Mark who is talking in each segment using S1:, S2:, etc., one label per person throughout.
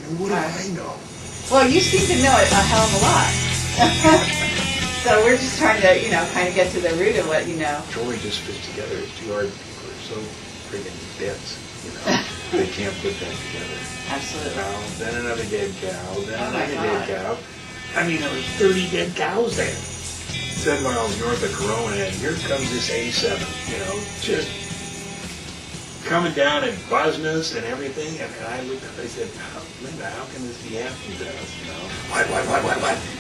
S1: And what do I know?
S2: Well, you seem to know a hell of a lot. So we're just trying to, kind of get to the root of what you know.
S1: Joy just fits together. It's too hard. People are so friggin' dense, They can't put that together.
S2: Absolutely.
S1: Cow, then another dead cow, then another
S2: God.
S1: dead cow. I mean, there was 30 dead cows there. 7 miles north of Corona, and here comes this A7, just coming down and buzzing us and everything. And I looked up, I said, Linda, how can this be happening to us, What?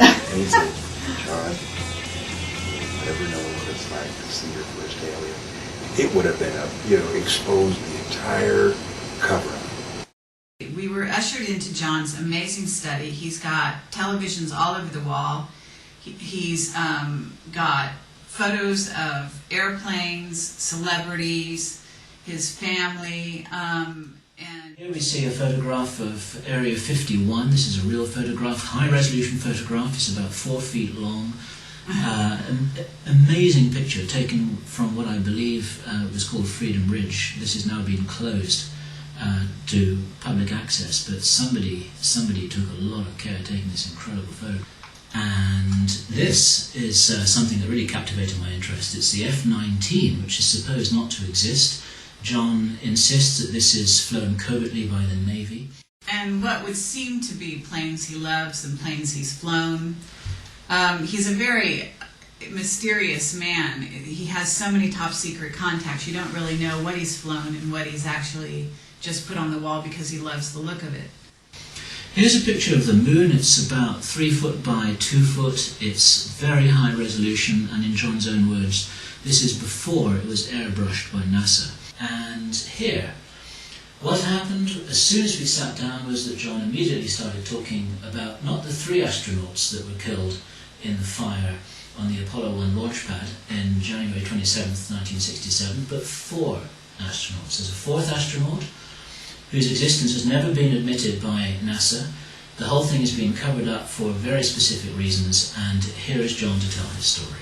S1: And he said, John, you'll never know what it's like to see your first alien. It would have been exposed the entire cover-up.
S3: We were ushered into John's amazing study. He's got televisions all over the wall. He's got photos of airplanes, celebrities, his family, and
S4: here we see a photograph of Area 51. This is a real photograph, high-resolution photograph. It's about 4 feet long. An amazing picture taken from what I believe was called Freedom Ridge. This has now been closed to public access, but somebody took a lot of care taking this incredible photo. And this is something that really captivated my interest. It's the F-19, which is supposed not to exist. John insists that this is flown covertly by the Navy.
S3: and what would seem to be planes he loves and planes he's flown. He's a very mysterious man. He has so many top secret contacts. You don't really know what he's flown and what he's actually just put on the wall because he loves the look of it.
S4: Here's a picture of the moon. It's about 3 foot by 2 foot. It's very high resolution, and in John's own words, this is before it was airbrushed by NASA. And here, what happened as soon as we sat down was that John immediately started talking about not the 3 astronauts that were killed in the fire on the Apollo 1 launch pad in January 27th, 1967, but 4 astronauts. There's a 4th astronaut whose existence has never been admitted by NASA. The whole thing has been covered up for very specific reasons, and here is John to tell his story.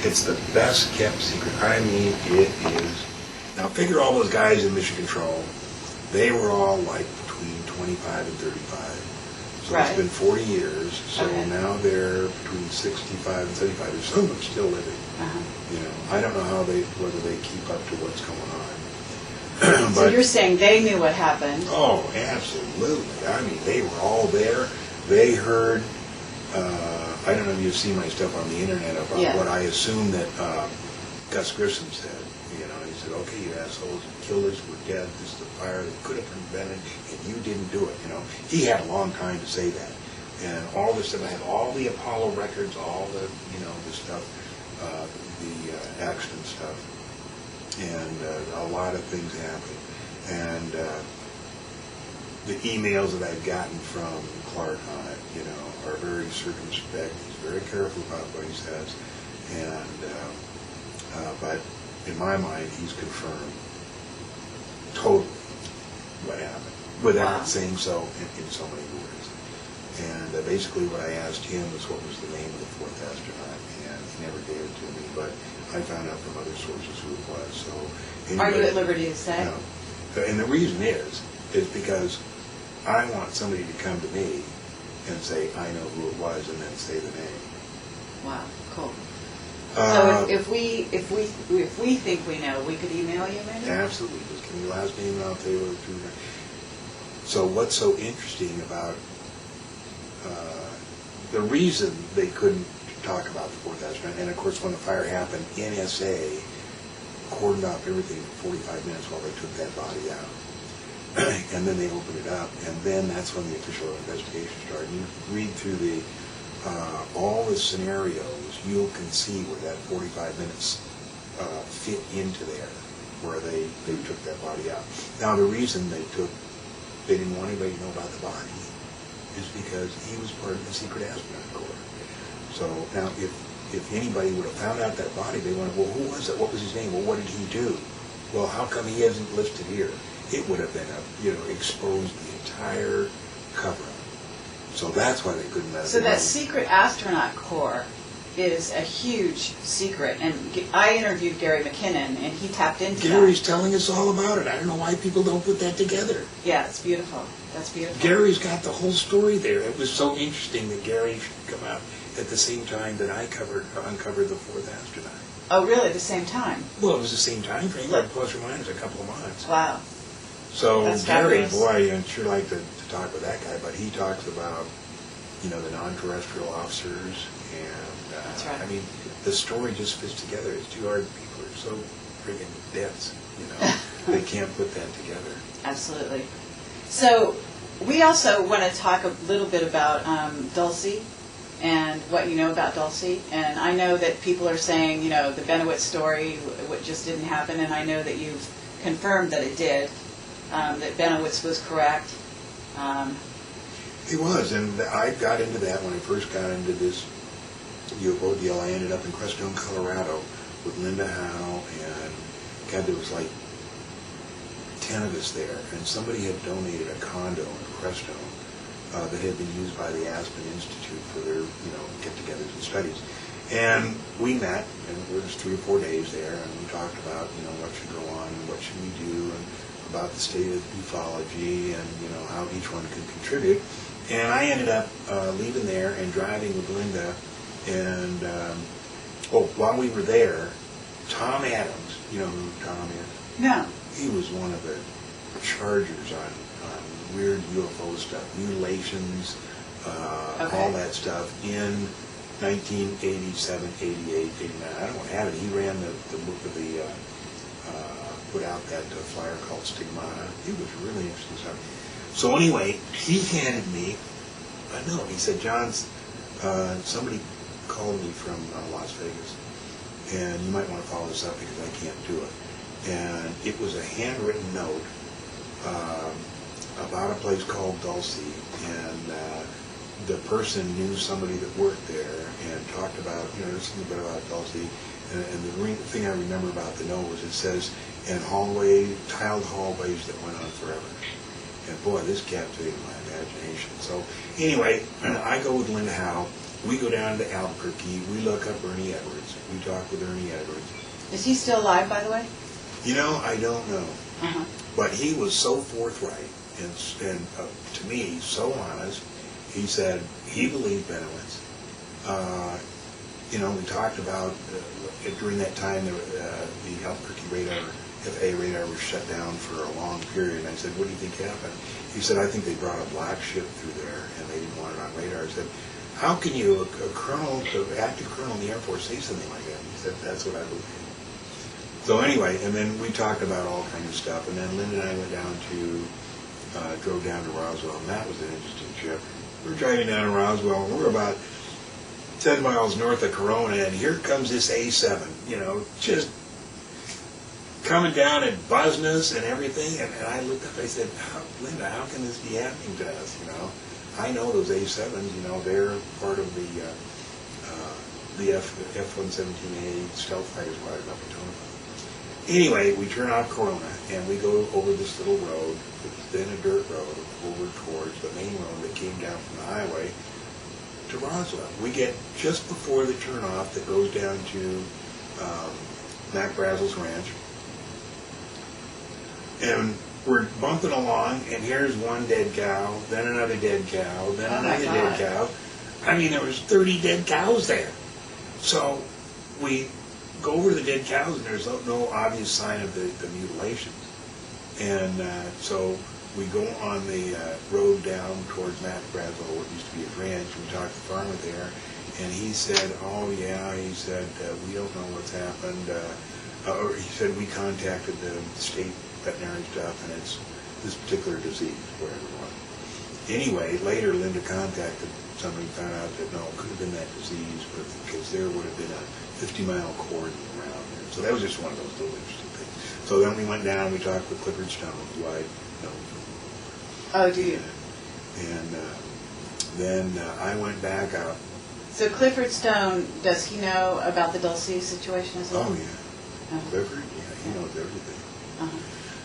S1: It's the best kept secret. I mean, it is. Now figure all those guys in mission control. They were all like between 25 and 35. So
S2: Right.
S1: it's been 40 years. So
S2: Okay.
S1: now they're between 65 and 35. There's some of them still living.
S2: Uh-huh.
S1: You know, I don't know whether they keep up to what's going on.
S2: So you're saying they knew what happened?
S1: Oh, absolutely. I mean, they were all there. They heard, I don't know if you've seen my stuff on the internet about what I assume that Gus Grissom said. You know, he said, okay, you assholes, you killed us, we're dead, this is a fire that could have been prevented, and you didn't do it, you know. He had a long time to say that. And all this stuff, I had all the Apollo records, all the, you know, the stuff, the accident stuff. And a lot of things happened. And the emails that I've gotten from Clark on it, you know, are very circumspect. He's very careful about what he says. And but in my mind, he's confirmed totally what happened without saying so in so many words. And basically, what I asked him was what was the name of the 4th astronaut, and he never gave it to me. But I found out from other sources who it was. So
S2: Are you at liberty to say?
S1: No. And the reason is because I want somebody to come to me and say, I know who it was, and then say the name.
S2: Wow, cool. So if we think we know, we could email you maybe?
S1: Absolutely. Just give me your last name and I'll tell you what it's. So what's so interesting about the reason they couldn't talk about the 4th astronaut, and of course when the fire happened, NSA cordoned off everything for 45 minutes while they took that body out. And then they opened it up, and then that's when the official investigation started. You read through all the scenarios, you can see where that 45 minutes fit into there, where they took that body out. Now the reason they didn't want anybody to know about the body is because he was part of the secret astronaut corps. So now, if anybody would have found out that body, they went, well, who was it? What was his name? Well, what did he do? Well, how come he isn't listed here? It would have been exposed the entire cover-up. So that's why they couldn't let it
S2: So
S1: go.
S2: that secret astronaut corps is a huge secret, and I interviewed Gary McKinnon, and he tapped into
S1: Gary's
S2: that.
S1: telling us all about it. I don't know why people don't put that together.
S2: Yeah, it's beautiful. That's beautiful.
S1: Gary's got the whole story there. It was so interesting that Gary should come out at the same time that I uncovered the fourth astronaut.
S2: Oh, really? The same time?
S1: Well, it was the same time frame, like plus or minus a couple of months.
S2: Wow.
S1: So
S2: That's
S1: Gary,
S2: fabulous.
S1: boy, I'd sure like to talk with that guy, but he talks about, you know, the non-terrestrial officers, and
S2: That's right.
S1: I mean, the story just fits together. It's too hard. People are so friggin' dense, you know, they can't put that together.
S2: Absolutely. So we also want to talk a little bit about Dulce and what you know about Dulce. And I know that people are saying, you know, the Benowitz story, what just didn't happen, and I know that you've confirmed that it did, that Benowitz was correct.
S1: He was, and I got into that when I first got into this UFO deal. I ended up in Cornerstone, Colorado with Linda Howe, and God, there was like 10 of us there, and somebody had donated a condo in Cornerstone that had been used by the Aspen Institute for their, you know, get-togethers and studies. And we met, and it was 3 or 4 days there, and we talked about, you know, what should go on, and what should we do, and about the state of ufology, and, you know, how each one could contribute. And I ended up leaving there and driving with Linda, and, while we were there, Tom Adams, you know who Tom is?
S2: No.
S1: He was one of the chargers on weird UFO stuff, mutilations, all that stuff in 1987, 88, 89. I don't have it. He ran the book of the, put out that flyer called Stigmata. It was really interesting stuff. So anyway, he handed me a note. He said, John, somebody called me from Las Vegas, and you might want to follow this up because I can't do it. And it was a handwritten note about a place called Dulce, and the person knew somebody that worked there and talked about, you know, there's something about Dulce. And the thing I remember about the note was it says, and tiled hallways that went on forever. And boy, this captivated my imagination. So anyway, I go with Linda Howe. We go down to Albuquerque. We look up Ernie Edwards. We talk with Ernie Edwards.
S2: Is he still alive, by the way?
S1: You know, I don't know.
S2: Uh-huh.
S1: But he was so forthright and to me, so honest. He said he believed Benowitz. You know, we talked about during that time the Albuquerque radar, FAA radar was shut down for a long period. And I said, what do you think happened? He said, I think they brought a black ship through there and they didn't want it on radar. I said, how can you, a colonel, an active colonel in the Air Force, say something like that? He said, that's what I believe. So anyway, and then we talked about all kinds of stuff. And then Linda and I went down drove down to Roswell, and that was an interesting trip. We're driving down to Roswell, and we're about 10 miles north of Corona, and here comes this A7, you know, just coming down and buzzing us and everything. And I looked up, I said, Linda, how can this be happening to us, you know? I know those A7s, you know, they're part of the F-117A stealth fighter squadron up in Tonopah. Anyway, we turn off Corona, and we go over this little road, then a dirt road, over towards the main road that came down from the highway to Roswell. We get just before the turnoff that goes down to Mac Brazel's ranch, and we're bumping along, and here's one dead cow, then another dead cow, then another dead cow. I mean, there was 30 dead cows there. So we go over to the dead cows, and there's no obvious sign of the mutilations. And so we go on the road down towards Matt Brazel, what used to be his ranch. We talked to the farmer there, and he said, oh yeah, he said, we don't know what's happened. Or he said, we contacted the state veterinary stuff, and it's this particular disease, whatever it was. Anyway, later Linda contacted somebody, found out that no, it could have been that disease, but because there would have been a 50-mile cordon around there. So that was just one of those little interesting things. So then we went down, we talked with Clifford Stone, who I know from.
S2: Oh, do you?
S1: And then I went back out.
S2: So Clifford Stone, does he know about the Dulce situation as well?
S1: Oh, yeah.
S2: Uh-huh.
S1: Clifford, yeah, he knows everything.
S2: Uh-huh.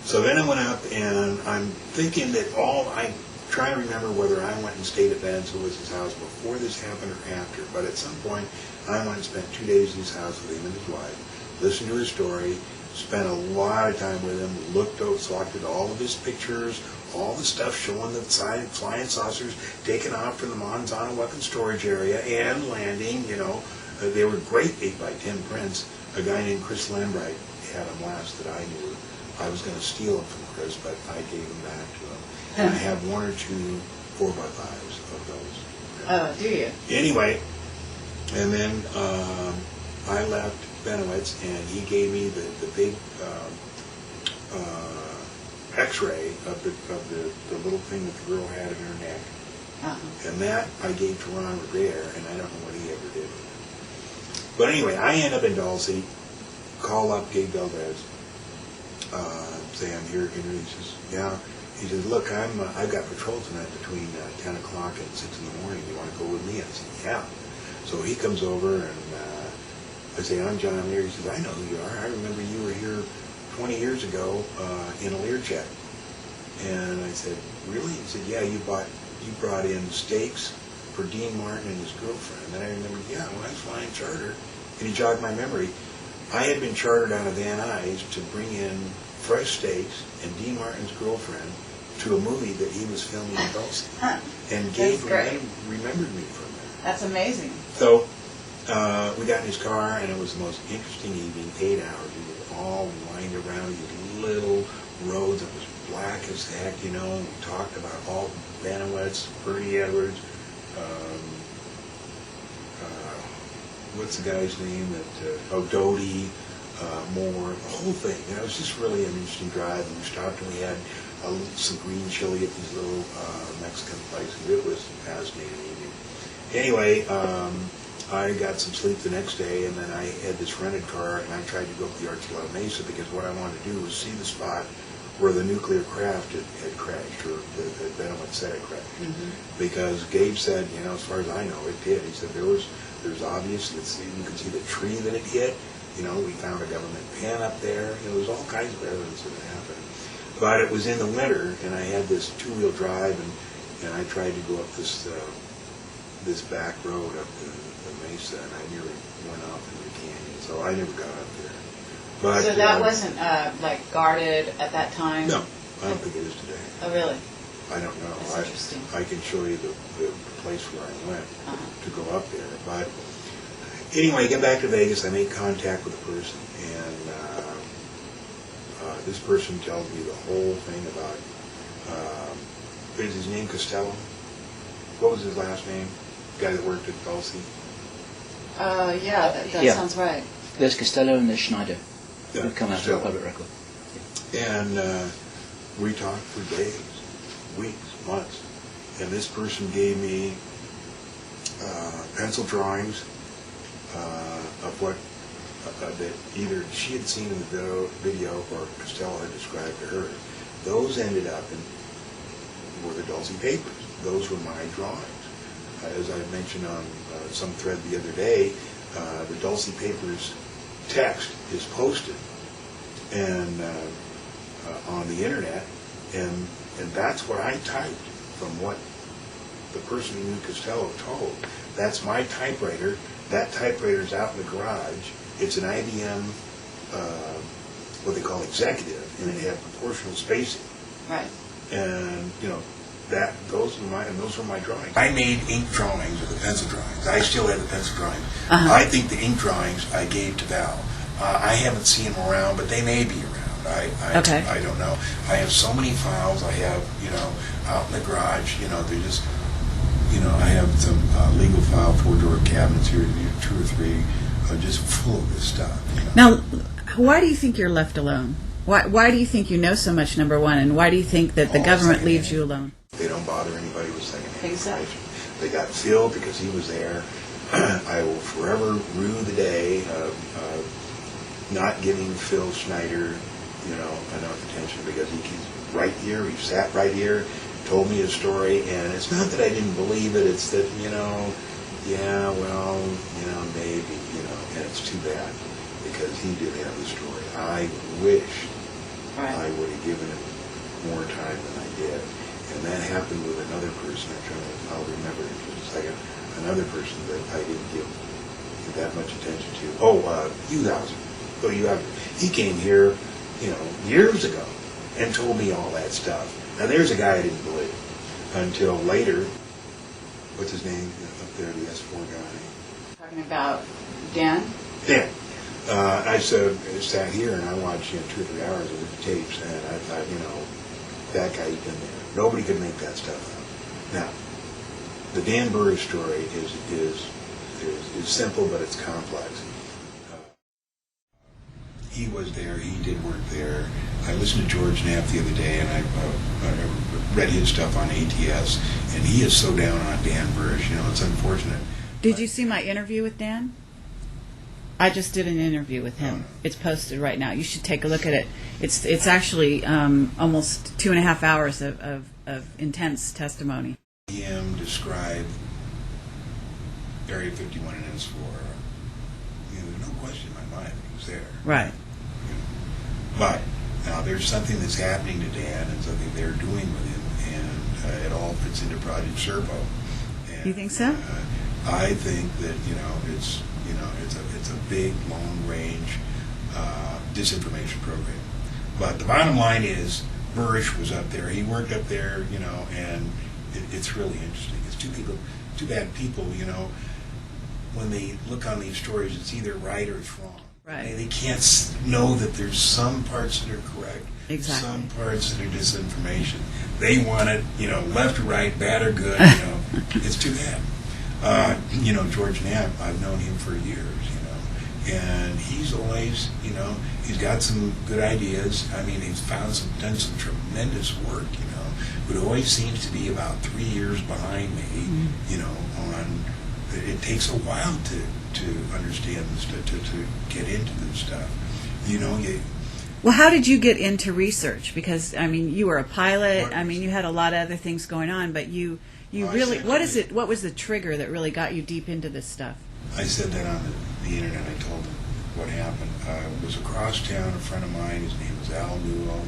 S1: So then I went up, and I'm thinking that I'm trying to remember whether I went and stayed at Ben Lewis's house before this happened or after, but at some point I went and spent 2 days in his house with him and his wife, listened to his story, spent a lot of time with him, looked at all of his pictures, all the stuff showing the flying saucers taking off from the Monzana weapons storage area and landing, you know. They were great 8x10 prints. A guy named Chris Lambright had them last that I knew. I was going to steal them from Chris, but I gave them back to him. And I have 1 or 2 4x5s of those.
S2: Oh, do you?
S1: Anyway, and then I left Benowitz, and he gave me the big X-ray of the little thing that the girl had in her neck.
S2: Uh-huh.
S1: And that I gave to Ron Revere, and I don't know what he ever did with it. But anyway, I end up in Dulce, call up Gabe Valdez, say I'm here. He says, yeah. He says, look, I've got patrol tonight between 10 o'clock and 6 in the morning. You want to go with me? I said, yeah. So he comes over, and I say, I'm John Lear. He says, I know who you are. I remember you were here 20 years ago in a Learjet. And I said, really? He said, yeah, you brought in steaks for Dean Martin and his girlfriend. And then I remembered, yeah, when I was flying charter, and he jogged my memory, I had been chartered out of Van Nuys to bring in fresh steaks and Dean Martin's girlfriend to a movie that he was filming in Dulce. And Gabe remembered me from that.
S2: That's amazing.
S1: So we got in his car, and it was the most interesting evening, 8 hours. We were all wind around these little roads. It was black as heck, you know. We talked about all Benowitz, Bertie Edwards, what's the guy's name that, Doty, Moore, the whole thing. You know, it was just really an interesting drive. And we stopped and we had some green chili at these little Mexican places. It was a fascinating evening. Anyway, I got some sleep the next day, and then I had this rented car, and I tried to go up the Arch La Mesa because what I wanted to do was see the spot where the nuclear craft had crashed, or that Benowitz said it crashed. Mm-hmm. Because Gabe said, you know, as far as I know, it did. He said there's obvious, you could see the tree that it hit. You know, we found a government pen up there. You know, there's all kinds of evidence that it happened. But it was in the winter, and I had this 2-wheel drive, and I tried to go up this back road up the Mesa, and I nearly went off in the canyon. So I never got up there. But,
S2: so that wasn't like guarded at that time?
S1: No, I don't think it is today.
S2: Oh, really?
S1: I don't know.
S2: That's interesting.
S1: I can show you the place where I went to go up there. But anyway, I get back to Vegas. I make contact with a person, and this person tells me the whole thing about, is his name Costello? What was his last name? The guy that worked at Dulce?
S2: Yeah, that sounds right.
S5: There's Costello and there's Schneider,
S1: Yeah,
S5: who come out of the public record.
S1: And we talked for days, weeks, months. And this person gave me pencil drawings of what that either she had seen in the video or Costello had described to her. Those ended up were the Dulce papers. Those were my drawings. As I mentioned on some thread the other day, the Dulce papers text is posted and on the internet, and that's what I typed from what the person who knew Costello told. That's my typewriter. That typewriter's out in the garage. It's an IBM, what they call executive, and it had proportional spacing.
S2: Right.
S1: And you know, those were my drawings. I made ink drawings with the pencil drawings. I still have the pencil drawings. I think the ink drawings I gave to Val. I haven't seen them around, but they may be around. I don't know. I have so many files I have, you know, out in the garage. You know, they're just, you know, I have some legal file 4-drawer cabinets here, 2 or 3, just full of this stuff. You know?
S2: Now, why do you think you're left alone? Why do you think you know so much, number one, and why do you think that the government leaves you alone?
S1: They don't bother anybody with secondhand
S2: Exactly.
S1: information. They got Phil because he was there. I will forever rue the day of not giving Phil Schneider, you know, enough attention because he's right here. He sat right here, told me his story, and it's not that I didn't believe it. It's that, you know, yeah, well, you know, maybe, you know, and it's too bad because he did have the story. I wish I would have given him more time than I did. And that happened with another person. I'll remember in just a second. Another person that I didn't give that much attention to. Uhauser. He came here, years ago, and told me all that stuff. Now there's a guy I didn't believe until later. What's his name up there? The S4 guy.
S2: Talking about Dan?
S1: Dan. I sat here and I watched 2 or 3 hours of the tapes, and I thought, that guy's been there. Nobody could make that stuff up. Now, the Dan Burris story is simple, but it's complex. He was there. He did work there. I listened to George Knapp the other day, and I read his stuff on ATS, and he is so down on Dan Burris. It's unfortunate.
S2: Did you see my interview with Dan? I just did an interview with him. It's posted right now. You should take a look at it. It's actually almost 2.5 hours of intense testimony.
S1: PM described Area 51 and S4. There's no question in my mind he was there.
S2: Right.
S1: But now there's something that's happening to Dan and something they're doing with him, and it all fits into Project Serpo. And,
S2: You think so?
S1: I think that it's a big, long-range disinformation program. But the bottom line is, Burris was up there. He worked up there, and it's really interesting. It's two bad people, when they look on these stories, it's either right or it's wrong.
S2: Right.
S1: They can't know that there's some parts that are correct,
S2: Exactly.
S1: some parts that are disinformation. They want it, left or right, bad or good, It's too bad. George Knapp, I've known him for years, and he's always, he's got some good ideas. I mean, he's done some tremendous work, but always seems to be about 3 years behind me, on, it takes a while to understand this, to get into this stuff.
S2: Well, how did you get into research? Because, you were a pilot. You had a lot of other things going on, but you really, what was the trigger that really got you deep into this stuff?
S1: I said that on the internet. I told them what happened. I was across town, a friend of mine, his name was Al Newell.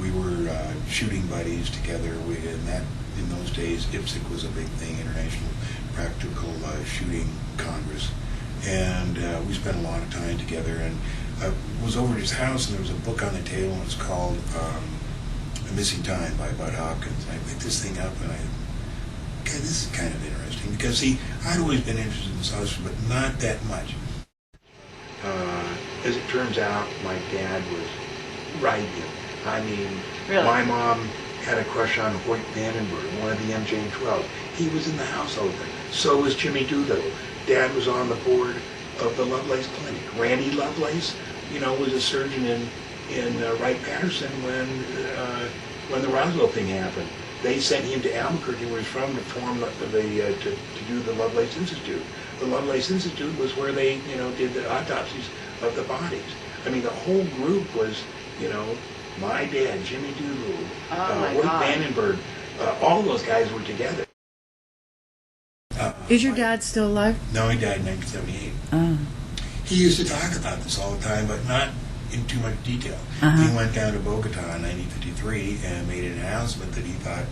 S1: We were shooting buddies together. In those days, IPSC was a big thing, International Practical Shooting Congress. And we spent a lot of time together. And I was over at his house, and there was a book on the table, and it's called A Missing Time by Bud Hopkins. I picked this thing up, and okay, this is kind of interesting, because, see, I'd always been interested in saucers, but not that much. As it turns out, my dad was right.
S2: Really?
S1: My mom had a crush on Hoyt Vandenberg, one of the MJ-12s. He was in the house all the time. So was Jimmy Doolittle. Dad was on the board of the Lovelace Clinic. Randy Lovelace, was a surgeon in Wright-Patterson when the Roswell thing happened. They sent him to Albuquerque, where he's from, to form to do the Lovelace Institute. The Lovelace Institute was where they, did the autopsies of the bodies. The whole group was, my dad, Jimmy Doolittle, Hoyt Vandenberg, all those guys were together.
S2: Is your dad still alive?
S1: No, he died in 1978.
S2: Oh.
S1: He used to talk about this all the time, but not in too much detail.
S2: Uh-huh.
S1: He went down to Bogota in 1953 and made an announcement that he thought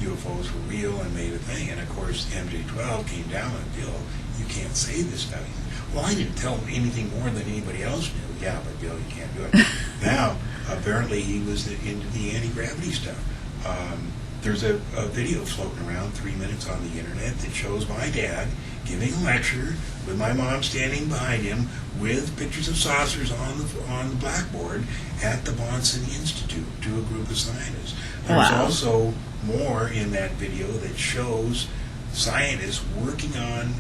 S1: UFOs were real and made a thing. And of course, MJ-12 came down and Bill, you can't say this stuff. He said, well, I didn't tell him anything more than anybody else knew. Yeah, but Bill, you can't do it. Now, apparently he was into the anti-gravity stuff. There's a video floating around, 3 minutes on the internet, that shows my dad giving a lecture with my mom standing behind him with pictures of saucers on the blackboard at the Bonson Institute to a group of scientists. There's also more in that video that shows scientists working on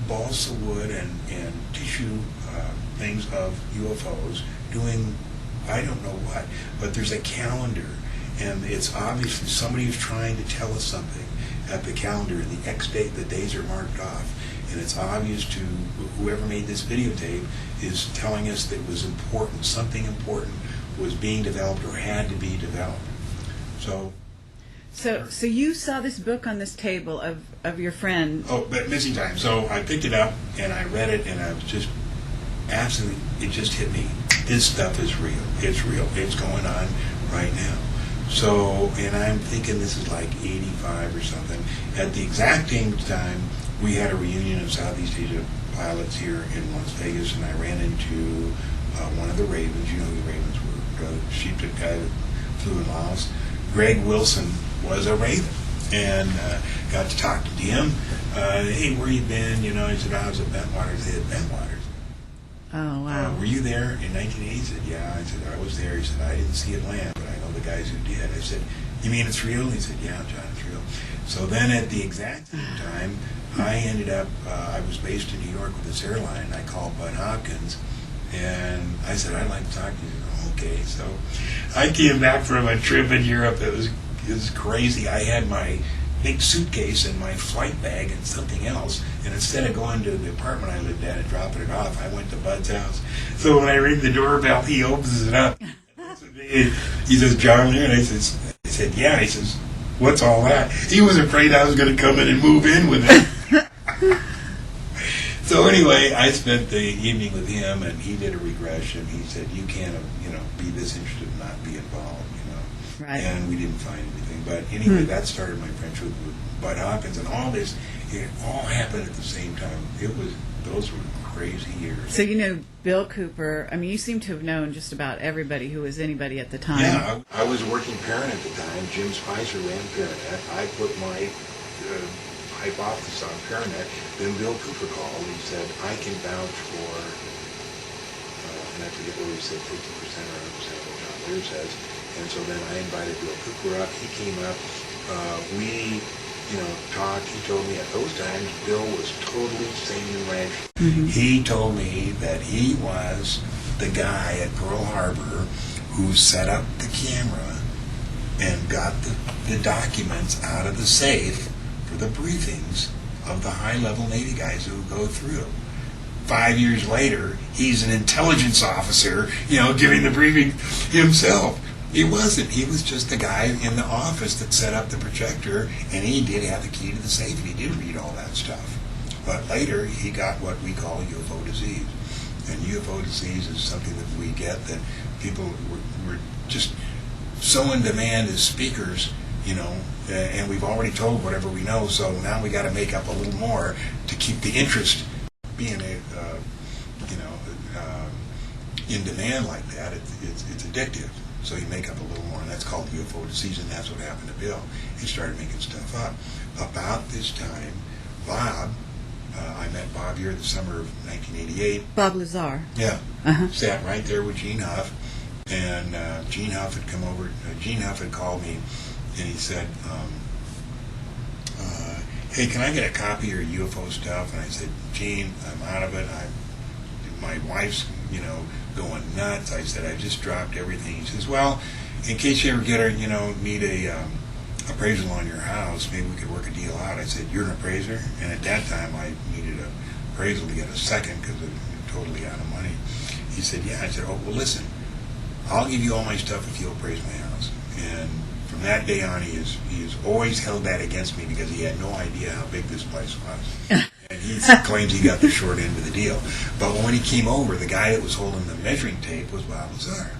S1: balsa wood and tissue things of UFOs, doing I don't know what, but there's a calendar. And it's obviously somebody who's trying to tell us something at the calendar, and the X date, the days are marked off. And it's obvious to whoever made this videotape is telling us that it was important, something important was being developed or had to be developed. So
S2: you saw this book on this table of your friend.
S1: Oh, but Missing Time. So I picked it up and I read it, and I was just absolutely, it just hit me. This stuff is real. It's real. It's going on right now. So, and I'm thinking this is like 85 or something. At the exact same time, we had a reunion of Southeast Asia pilots here in Las Vegas, and I ran into one of the Ravens. You know who the Ravens were, the sheepdog guy that flew in Laos. Greg Wilson was a Raven, and got to talk to him. Hey, where you been? You know, he said, I was at Bentwaters. They had Bentwaters.
S2: Oh, wow.
S1: Were you there in 1980? He said, yeah. I said, I was there. He said, I didn't see it land, but I know the guys who did. I said, you mean it's real? He said, yeah, John, it's real. So then at the exact same time, I ended up, I was based in New York with this airline. I called Bud Hopkins, and I said, I'd like to talk to you. Okay, so I came back from a trip in Europe. It was crazy. I had my big suitcase and my flight bag and something else, and instead of going to the apartment I lived at and dropping it off, I went to Bud's house. So when I ring the doorbell, he opens it up. He says, John Lear, and I said, yeah. He says, what's all that? He was afraid I was going to come in and move in with him. So anyway, I spent the evening with him, and he did a regression. He said, you can't, be this interested and not be involved,
S2: Right.
S1: And we didn't find anything. But anyway, that started my friendship with Bud Hopkins, and all this, it all happened at the same time. Those were crazy years.
S2: So Bill Cooper, I mean, you seem to have known just about everybody who was anybody at the time.
S1: Yeah, I was working Parent at the time. Jim Spicer ran Paranet. I put my hypothesis on Paranet. Then Bill Cooper called. He said, I can vouch for, and I forget what he said, 50% or 100% what John Lear says. And so then I invited Bill Cooper up. He came up. We talked. He told me at those times Bill was totally sane and rational. Mm-hmm. He told me that he was the guy at Pearl Harbor who set up the camera and got the documents out of the safe for the briefings of the high-level Navy guys who go through. 5 years later, he's an intelligence officer, giving the briefing himself. He wasn't. He was just the guy in the office that set up the projector, and he did have the key to the safe, and he did read all that stuff. But later, he got what we call UFO disease. And UFO disease is something that we get that people were just so in demand as speakers, and we've already told whatever we know, so now we got to make up a little more to keep the interest being in demand like that. It's addictive. So you make up a little more, and that's called UFO disease, and that's what happened to Bill. He started making stuff up. About this time, Bob, I met Bob here the summer of 1988.
S2: Bob Lazar.
S1: Yeah. Sat right there with Gene Huff, and Gene Huff had come over. Gene Huff had called me, and he said, hey, can I get a copy of your UFO stuff? And I said, Gene, I'm out of it. My wife's, going nuts. I said, I just dropped everything. He says, well, in case you ever need a appraisal on your house, maybe we could work a deal out. I said, you're an appraiser? And at that time, I needed an appraisal to get a second because it was totally out of money. He said, yeah. I said, oh, well, listen, I'll give you all my stuff if you'll appraise my house. And from that day on, he has always held that against me because he had no idea how big this place was. And he claims he got the short end of the deal. But when he came over, the guy that was holding the measuring tape was Bob Lazar.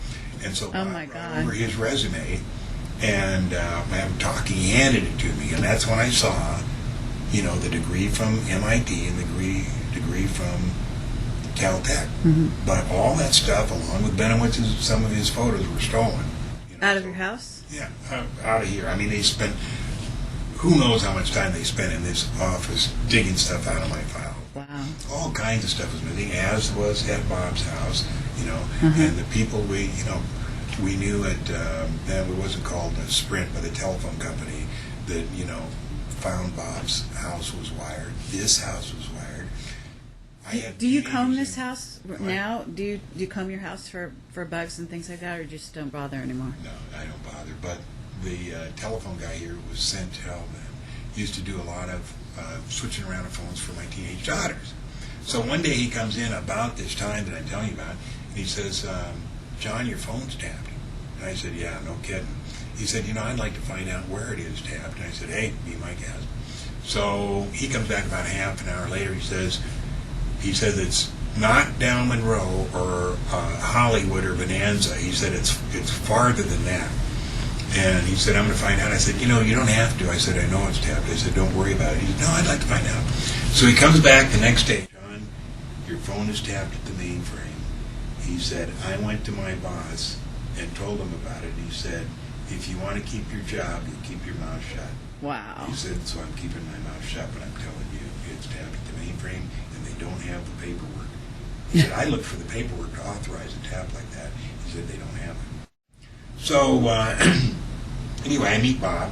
S1: And so Bob brought over his resume, and I'm talking, he handed it to me, and that's when I saw, the degree from MIT and the degree from Caltech. Mm-hmm. But all that stuff, along with Benowitz's, some of his photos were stolen.
S2: Out of your house?
S1: Yeah, out of here. I mean, they spent, who knows how much time they spent in this office digging stuff out of my file.
S2: Wow.
S1: All kinds of stuff was missing, as was at Bob's house, and the people we knew at, then it wasn't called a Sprint, but the telephone company that, found Bob's house was wired. This house was wired.
S2: Do you comb this house now? Do you comb your house for bugs and things like that, or just don't bother anymore?
S1: No, I don't bother. But the telephone guy here was sent home and used to do a lot of switching around of phones for my teenage daughters. So one day he comes in about this time that I'm telling you about, and he says, John, your phone's tapped. And I said, yeah, no kidding. He said, I'd like to find out where it is tapped. And I said, hey, be my guest. So he comes back about half an hour later. He says it's not down Monroe or Hollywood or Bonanza. He said it's farther than that. And he said, I'm going to find out. I said, you don't have to. I said, I know it's tapped. I said, don't worry about it. He said, no, I'd like to find out. So he comes back the next day. John, your phone is tapped at the mainframe. He said, I went to my boss and told him about it. He said, if you want to keep your job, you keep your mouth shut.
S2: Wow.
S1: He said, so I'm keeping my mouth shut, but I'm telling you, it's tapped at the mainframe, and they don't have the paperwork. He said, I looked for the paperwork to authorize a tap like that. He said, they don't have it. So, anyway, I meet Bob.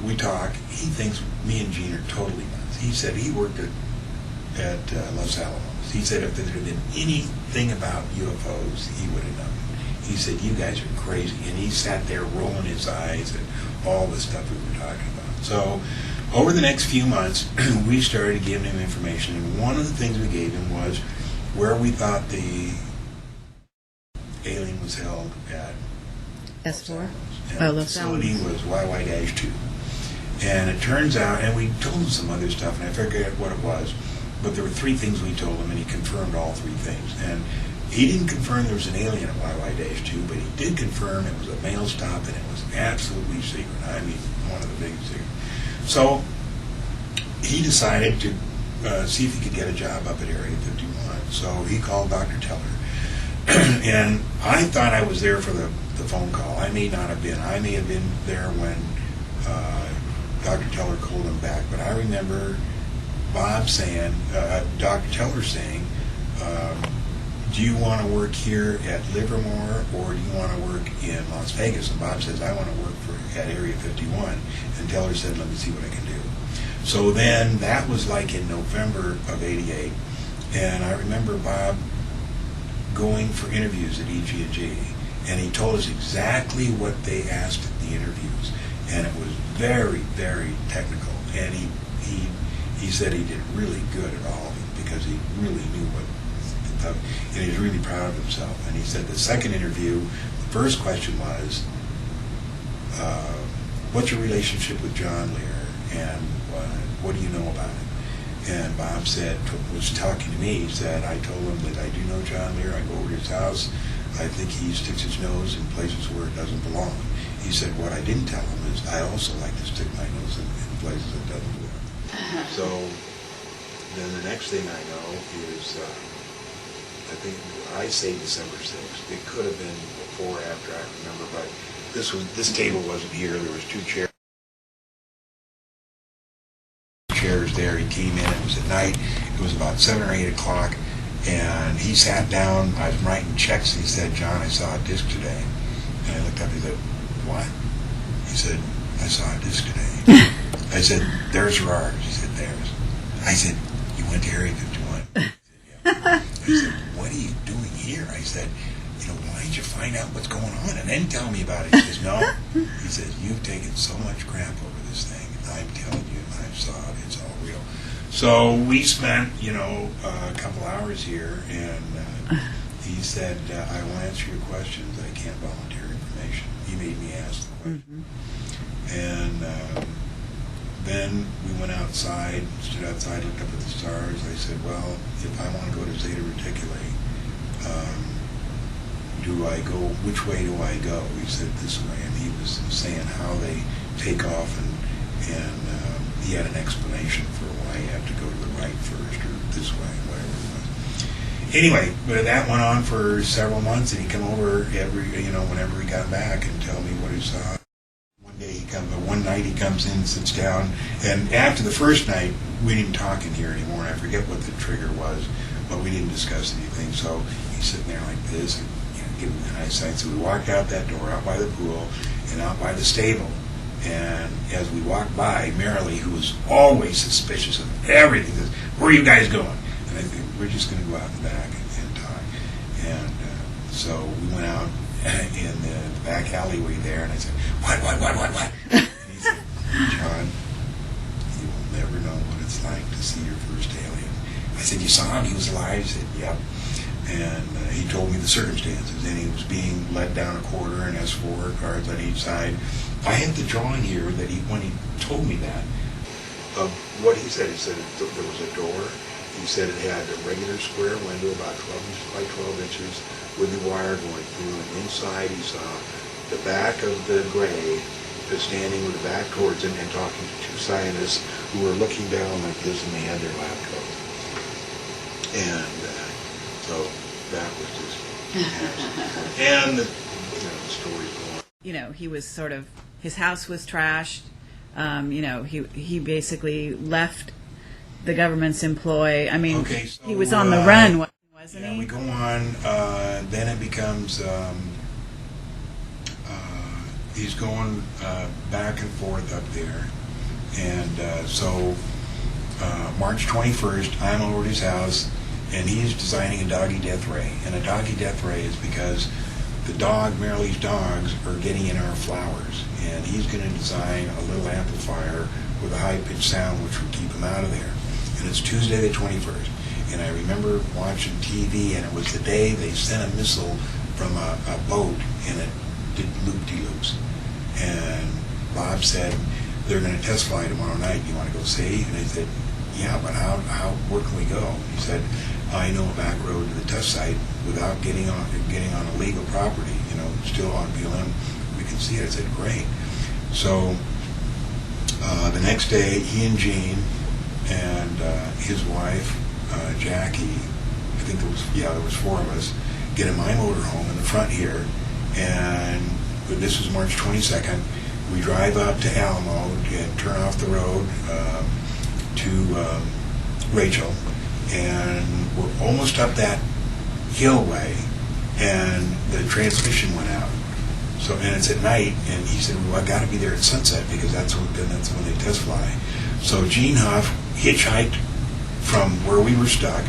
S1: We talk. He thinks me and Gene are totally nuts. He said he worked at Los Alamos. He said if there had been anything about UFOs, he would have known. He said, you guys are crazy. And he sat there rolling his eyes at all the stuff we were talking about. So over the next few months, we started giving him information. And one of the things we gave him was where we thought the alien was held at
S2: S4?
S1: And
S2: Oh,
S1: the
S2: Los
S1: facility
S2: Alamos.
S1: was YY-2. And it turns out, and we told him some other stuff, and I forget what it was, but there were three things we told him, and he confirmed all three things. And he didn't confirm there was an alien at YY-2, but he did confirm it was a mail stop, and it was absolutely secret. I mean, one of the biggest secrets. So he decided to see if he could get a job up at Area 51. So he called Dr. Teller. And I thought I was there for the phone call. I may not have been. I may have been there when Dr. Teller called him back. But I remember Bob saying, Dr. Teller saying, do you want to work here at Livermore or do you want to work in Las Vegas? And Bob says, I want to work at Area 51. And Teller said, let me see what I can do. So then that was like in November of '88. And I remember Bob going for interviews at EG&G. And he told us exactly what they asked at the interviews. And it was very, very technical. And he said he did really good at all of it because he really knew what stuff, and he was really proud of himself. And he said the second interview, the first question was, what's your relationship with John Lear, and what do you know about him? And Bob was talking to me, he said, I told him that I do know John Lear, I go over to his house, I think he sticks his nose in places where it doesn't belong. He said, what I didn't tell him is I also like to stick my nose in places that doesn't belong. So then the next thing I know is, I think I say December 6th. It could have been before or after, I don't remember, but this table wasn't here. There was two chairs there. He came in, it was at night. It was about 7 or 8 o'clock, and he sat down. I was writing checks, and he said, John, I saw a disc today. And I looked up, he said, what? He said, I saw a disc today. I said, there's ours. He said, theirs. I said, you went to Area 51? He said, yeah. I said, what are you doing here? I said, why did you find out what's going on and then tell me about it? He says, no. He says, you've taken so much crap over this thing. I'm telling you, I saw it. It's all real. So we spent, a couple hours here, and he said, I will answer your questions. I can't volunteer information. He made me ask the question. Mm-hmm. And then we went outside, stood outside, looked up at the stars. I said, well, if I want to go to Zeta Reticuli, which way do I go? He said, this way. And he was saying how they take off, and he had an explanation for why you have to go to the right first or this way, whatever it was. Anyway, but that went on for several months, and he'd come over whenever he got back and tell me what he saw. One night he comes in, sits down, and after the first night, we didn't talk in here anymore, and I forget what the trigger was, but we didn't discuss anything. So he's sitting there like this, and giving me the eyesight. So we walked out that door, out by the pool, and out by the stable. And as we walked by, Marilee, who was always suspicious of everything, says, where are you guys going? And I think, we're just going to go out in the back and talk. And so we went out in the back alleyway there, and I said, what? And he said, John, you will never know what it's like to see your first alien. I said, you saw him? He was alive? He said, yep. And he told me the circumstances, and he was being led down a corridor and S4 cars on each side. I had the drawing here that when he told me that, of what he said there was a door. He said it had a regular square window about 12 inches by 12 inches with the wire going through, and inside he saw the back of the grave is standing with the back towards him and talking to two scientists who were looking down like this, and they had their lab coat. And so that was just fantastic. And the story's going.
S2: You know, he was sort of, his house was trashed. You know, he basically left the government's employ. I mean,
S1: Okay, so,
S2: he was on the run, wasn't
S1: yeah,
S2: he?
S1: we go on, then it becomes, he's going back and forth up there. And so March 21st, I'm over at his house, and he's designing a doggy death ray. And a doggy death ray is because the dog, Marilee's dogs, are getting in our flowers. And he's going to design a little amplifier with a high-pitched sound which would keep him out of there. And it's Tuesday the 21st. And I remember watching TV, and it was the day they sent a missile from a boat, and it did loop-de-loops. And Bob said, they're going to test fly tomorrow night. You want to go see? And I said, yeah, but where can we go? And he said, I know a back road to the test site without getting on illegal property, still on BLM. We can see it. I said, great. So the next day, he and Gene and his wife, Jackie, I think there was four of us, get in my motorhome in the front here, and this was March 22nd. We drive up to Alamo and turn off the road to Rachel, and we're almost up that hillway, and the transmission went out. So, and it's at night, and he said, well, I got to be there at sunset because that's when they test fly. So Gene Huff hitchhiked from where we were stuck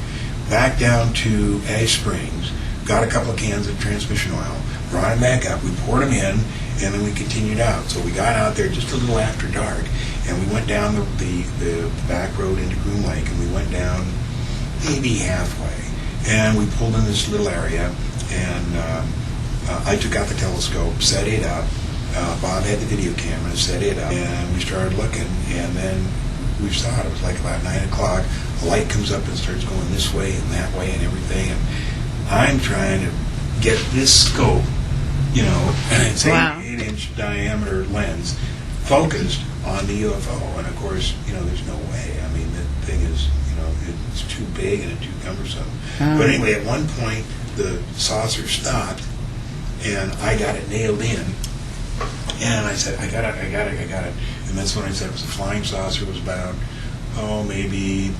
S1: back down to Ash Springs, got a couple of cans of transmission oil, brought him back up, we poured him in, and then we continued out. So we got out there just a little after dark, and we went down the back road into Groom Lake, and we went down maybe halfway, and we pulled in this little area, and I took out the telescope, set it up. Bob had the video camera, set it up, and we started looking, and then we saw it. It was like about 9 o'clock. A light comes up and starts going this way and that way and everything, and I'm trying to get this scope, it's
S2: Wow.
S1: 8-inch diameter lens, focused on the UFO, and of course, there's no way. I mean, the thing is, it's too big and too cumbersome. But anyway, at one point, the saucer stopped, and I got it nailed in, and I said, I got it. And that's when I said it was a flying saucer. It was about, maybe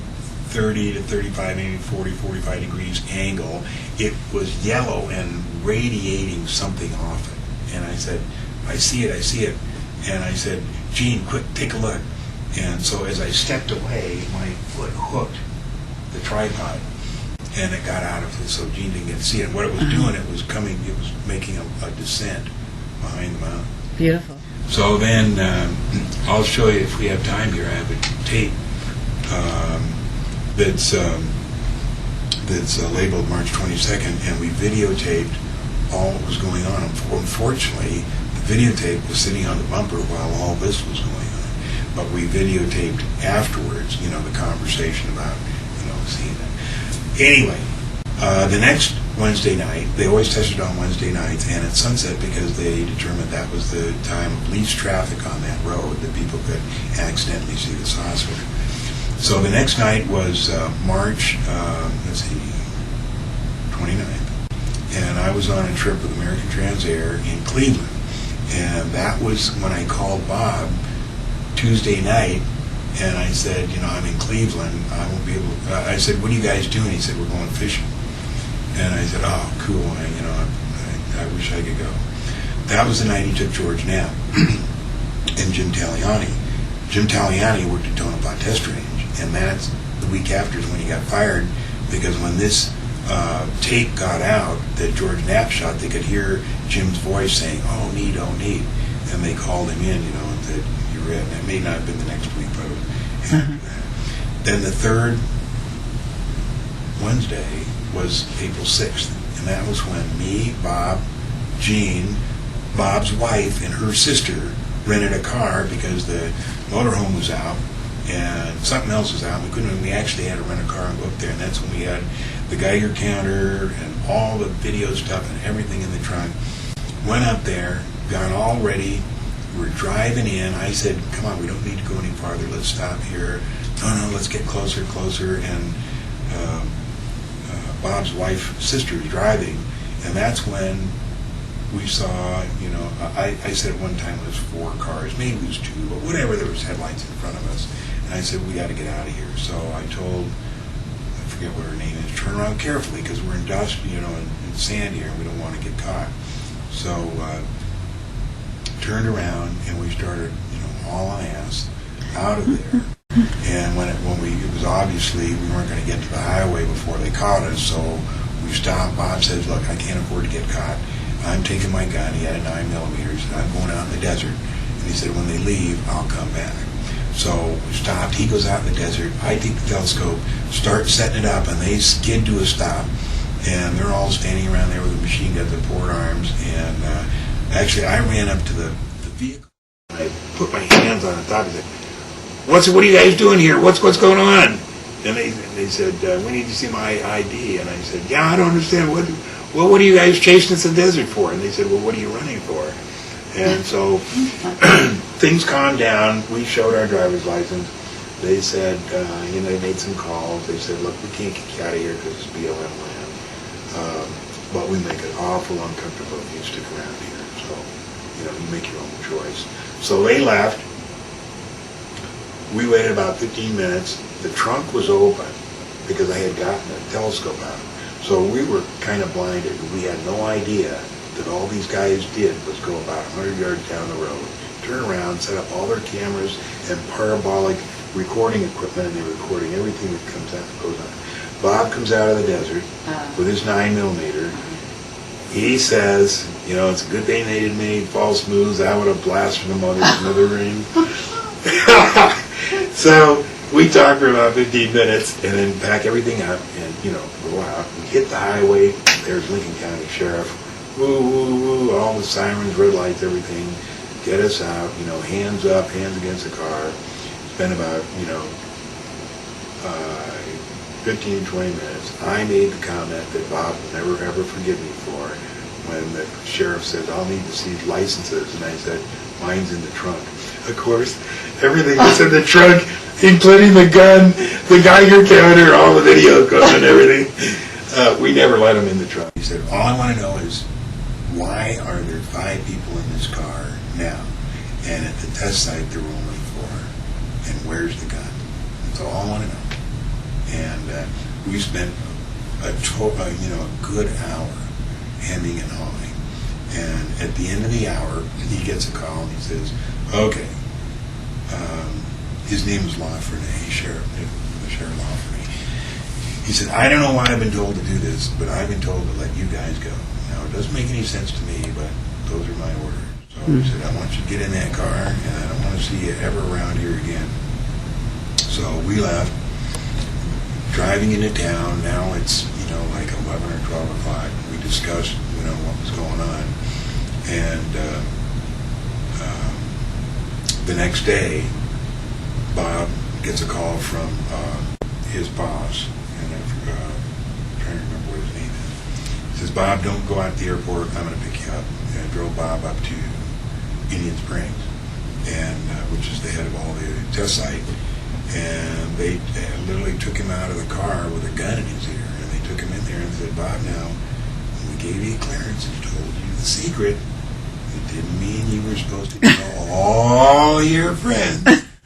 S1: 30 to 35, maybe 40, 45 degrees angle. It was yellow and radiating something off it. And I said, I see it. And I said, Gene, quick, take a look. And so as I stepped away, my foot hooked the tripod, and it got out of it, so Gene didn't get to see it. What it was doing, it was making a descent behind the mountain.
S2: Beautiful.
S1: So then, I'll show you if we have time here. I have a tape that's labeled March 22nd, and we videotaped all that was going on. Unfortunately, the videotape was sitting on the bumper while all this was going on. But we videotaped afterwards, the conversation about, seeing it. Anyway, the next Wednesday night, they always tested on Wednesday nights, and at sunset, because they determined that was the time of least traffic on that road, that people could accidentally see the saucer. So the next night was March, 29th, and I was on a trip with American Transair in Cleveland, and that was when I called Bob Tuesday night, and I said, I'm in Cleveland, I won't be able to, I said, what are you guys doing? He said, we're going fishing. And I said, oh, cool, I wish I could go. That was the night he took George Knapp and Jim Taliani. Jim Taliani worked at Tonopah Test Range, and that's the week after is when he got fired, because when this tape got out that George Knapp shot, they could hear Jim's voice saying, oh, need, and they called him in, and said, you're in. It may not have been the next week, but it was after that. Then the third Wednesday was April 6th, and that was when me, Bob, Gene, Bob's wife, and her sister rented a car because the motorhome was out and something else was out. We actually had to rent a car and go up there, and that's when we had the Geiger counter and all the video stuff and everything in the trunk. Went up there, got all ready. We're driving in. I said, come on, we don't need to go any farther. Let's stop here. No, let's get closer. And Bob's sister is driving, and that's when we saw, I said at one time it was 4 cars, maybe it was 2, but whatever, there was headlights in front of us. And I said, we got to get out of here. So I told, I forget what her name is, turn around carefully because we're in dust, in sand here and we don't want to get caught. So turned around and we started, hauling ass out of there. And when it was obviously we weren't going to get to the highway before they caught us, so we stopped. Bob says, look, I can't afford to get caught. I'm taking my gun. He had a 9mm. He said, I'm going out in the desert. And he said, when they leave, I'll come back. So we stopped. He goes out in the desert. I take the telescope, start setting it up, and they skid to a stop. And they're all standing around there with a machine gun, their port arms. And actually, I ran up to the vehicle. I put my hands on the top and said, what are you guys doing here? What's going on? And they said, we need to see my ID. And I said, yeah, I don't understand. What are you guys chasing us in the desert for? And they said, well, what are you running for? And so things calmed down. We showed our driver's license. They said, they made some calls. They said, look, we can't get you out of here because it's BLM land. But we make it awful uncomfortable if you stick around here. So, you make your own choice. So they left. We waited about 15 minutes. The trunk was open because I had gotten a telescope out. So we were kind of blinded. We had no idea that all these guys did was go about 100 yards down the road, turn around, set up all their cameras and parabolic recording equipment, and they're recording everything that comes out and goes on. Bob comes out of the desert with his 9mm. He says, it's a good thing they didn't make false moves. I would have blasted them on his smithereen. So we talked for about 15 minutes and then pack everything up and, go out. We hit the highway. There's Lincoln County Sheriff. Woo, woo, woo, all the sirens, red lights, everything. Get us out, hands up, hands against the car. Spent about, 15, 20 minutes. I made the comment that Bob will never, ever forgive me for when the sheriff said, I'll need to see licenses. And I said, mine's in the trunk. Of course, everything was in the trunk, including the gun, the Geiger counter, all the video equipment and everything. We never let him in the trunk. He said, all I want to know is, why are there 5 people in this car now? And at the test site, there were only 4. And where's the gun? That's all I want to know. And we spent a good hour hemming and hawing. And at the end of the hour, he gets a call and he says, okay, his name was Lafreniere, Sheriff Lafreniere. He said, I don't know why I've been told to do this, but I've been told to let you guys go. Now, it doesn't make any sense to me, but those are my orders. So he said, I want you to get in that car, and I don't want to see you ever around here again. So we left, driving into town. Now it's, like 11 or 12 o'clock. We discussed, what was going on. And the next day, Bob gets a call from his boss, and I'm trying to remember what his name is. He says, Bob, don't go out to the airport. I'm going to pick you up. And I drove Bob up to Indian Springs, and which is the head of all the test site. And they literally took him out of the car with a gun in his ear, and they took him in there and said, Bob, now, when we gave you clearance and told you the secret, it didn't mean you were supposed to tell all your friends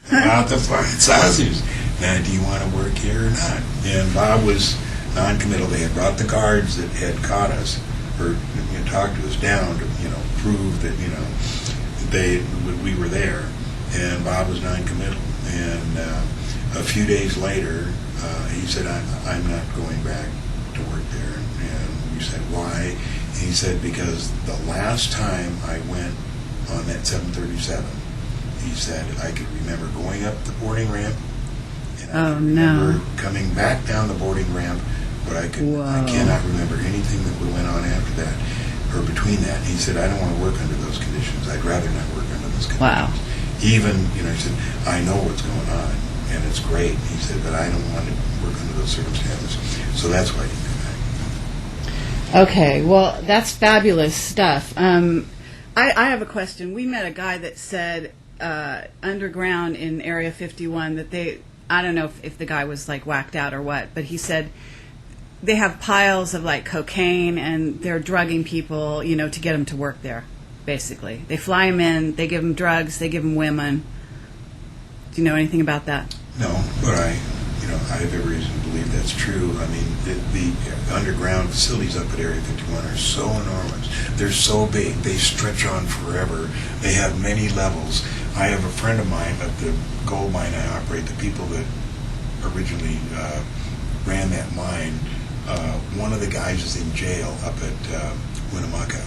S1: about the flying saucers. Now, do you want to work here or not? And Bob was non-committal. They had brought the guards that had caught us, or talked to us down to, prove that, we were there. And Bob was non-committal. And a few days later, he said, I'm not going back to work there. And we said, why? And he said, because the last time I went on that 737, he said, I could remember going up the boarding ramp, and I could remember coming back down the boarding ramp, but I cannot remember anything that went on after that, or between that. And he said, I don't want to work under those conditions. I'd rather not work under those conditions.
S2: Wow.
S1: Even, he said, I know what's going on, and it's great. He said, but I don't want to work under those circumstances. So that's why he didn't come back.
S2: Okay, well, that's fabulous stuff. I have a question. We met a guy that said underground in Area 51 that I don't know if the guy was like whacked out or what, but he said they have piles of like cocaine and they're drugging people, to get them to work there, basically. They fly them in, they give them drugs, they give them women. Do you know anything about that?
S1: No, but I have every reason to believe that's true. I mean, the underground facilities up at Area 51 are so enormous. They're so big. They stretch on forever. They have many levels. I have a friend of mine at the gold mine I operate, the people that originally ran that mine, one of the guys is in jail up at Winnemucca.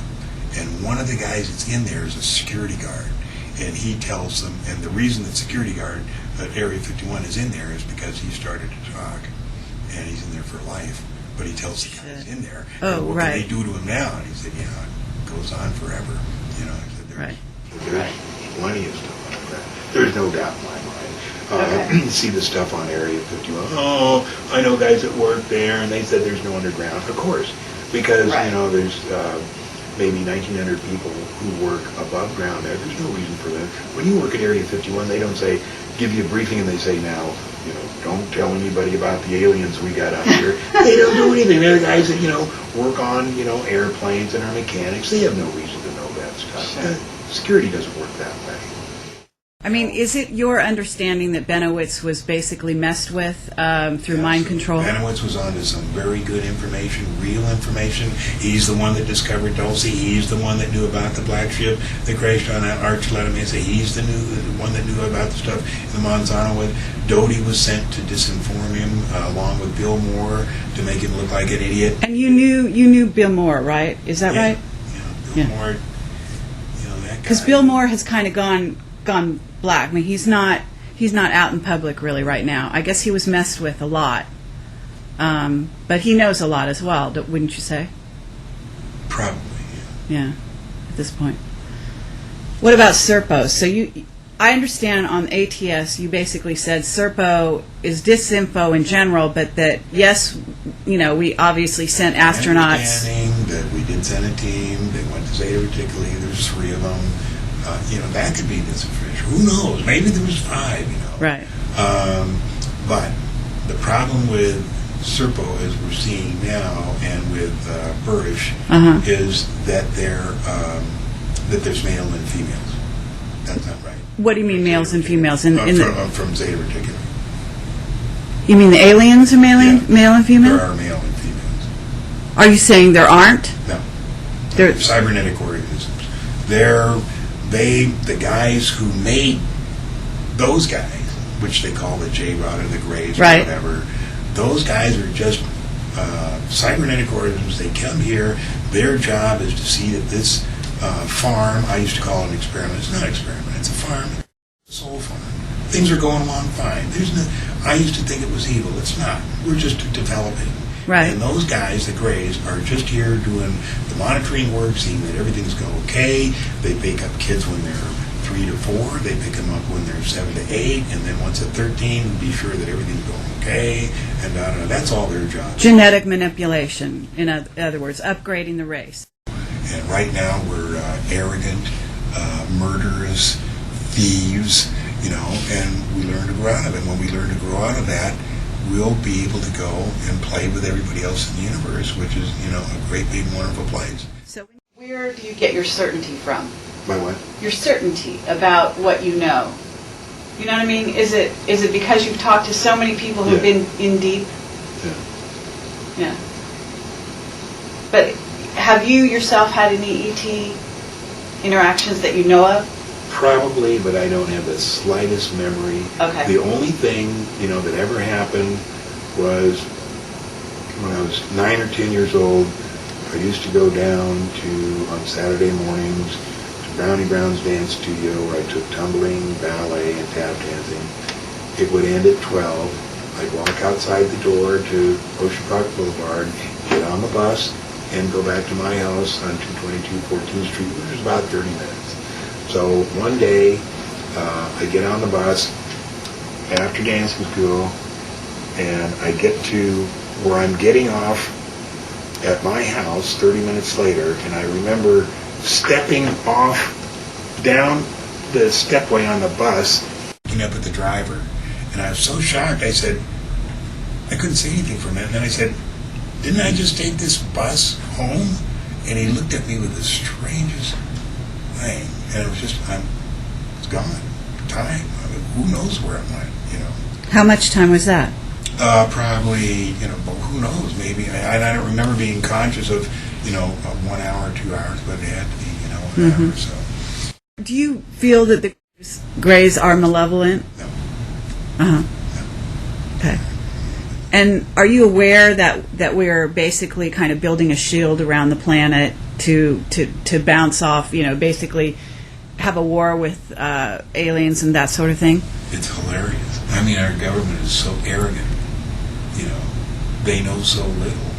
S1: And one of the guys that's in there is a security guard. And he tells them, and the reason the security guard at Area 51 is in there is because he started to talk, and he's in there for life. But he tells the guys in there, what can they do to him now? And he said, it goes on forever. He said, there's plenty of stuff like that. There's no doubt in my mind. You see the stuff on Area 51. Oh, I know guys that work there, and they said there's no underground. Of course, because there's maybe 1,900 people who work above ground there. There's no reason for them. When you work at Area 51, they don't give you a briefing and they say, now, don't tell anybody about the aliens we got out here. They don't do anything. They're the guys that, work on, airplanes and are mechanics. They have no reason to know that stuff.
S2: Sure.
S1: Security doesn't work that way.
S2: I mean, is it your understanding that Benowitz was basically messed with through mind control?
S1: Benowitz was onto some very good information, real information. He's the one that discovered Dulce. He's the one that knew about the black ship that crashed on that Archuleta Mesa. He's the one that knew about the stuff in the Monsanto. Doty was sent to disinform him along with Bill Moore to make him look like an idiot.
S2: And you knew Bill Moore, right? Is that right?
S1: Bill Moore, that guy.
S2: Because Bill Moore has kind of gone black. I mean, he's not out in public really right now. I guess he was messed with a lot, but he knows a lot as well, wouldn't you say?
S1: Probably.
S2: Yeah. At this point, what about Serpo? So I understand on ATS you basically said Serpo is disinfo in general, but that yes, we obviously sent astronauts.
S1: That we did send a team. They went to Zeta Reticuli. There's 3 of them. That could be disinformation. Who knows? Maybe there was 5,
S2: Right.
S1: But the problem with Serpo, as we're seeing now, and with Burish, is that that there's male and females. That's not right.
S2: What do you mean males and females?
S1: From Zeta Reticuli.
S2: You mean the aliens are male and female?
S1: There are male and females.
S2: Are you saying there aren't?
S1: No. They're cybernetic organisms. The guys who made those guys, which they call the J-Rod or the Greys or whatever, those guys are just cybernetic organisms. They come here. Their job is to see that this farm, I used to call it an experiment. It's not an experiment. It's a farm. It's a soul farm. Things are going along fine. I used to think it was evil. It's not. We're just developing.
S2: Right.
S1: And those guys, the Greys, are just here doing the monitoring work, seeing that everything's going okay. They pick up kids when they're 3 to 4. They pick them up when they're 7 to 8. And then once at 13, be sure that everything's going okay. And that's all their job.
S2: Genetic manipulation, in other words, upgrading the race.
S1: And right now we're arrogant, murderous, thieves, and we learn to grow out of it. And when we learn to grow out of that, we'll be able to go and play with everybody else in the universe, which is, a great, big, wonderful place.
S2: So where do you get your certainty from?
S1: My what?
S2: Your certainty about what you know. You know what I mean? Is it because you've talked to so many people who've been in deep? Yeah. But have you yourself had any ET interactions that you know of?
S1: Probably, but I don't have the slightest memory.
S2: Okay.
S1: The only thing, that ever happened was when I was 9 or 10 years old. I used to go down on Saturday mornings to Brownie Brown's dance studio where I took tumbling, ballet, and tap dancing. It would end at 12. I'd walk outside the door to Ocean Park Boulevard, get on the bus, and go back to my house on 222 14th Street, which was about 30 minutes. So one day, I get on the bus after dancing school, and I get to where I'm getting off at my house 30 minutes later, and I remember stepping off down the stepway on the bus, looking up at the driver, and I was so shocked. I said, I couldn't say anything for a minute. And then I said, didn't I just take this bus home? And he looked at me with the strangest thing, and it was just, it's gone. Time. I mean, who knows where it went?
S2: How much time was that?
S1: Probably, but who knows? Maybe. I don't remember being conscious of, 1 hour, 2 hours, but it had to be, an hour or so.
S2: Do you feel that the Greys are malevolent?
S1: No.
S2: Uh-huh.
S1: No.
S2: Okay. And are you aware that we're basically kind of building a shield around the planet to bounce off, basically have a war with aliens and that sort of thing?
S1: It's hilarious. I mean, our government is so arrogant. They know so little.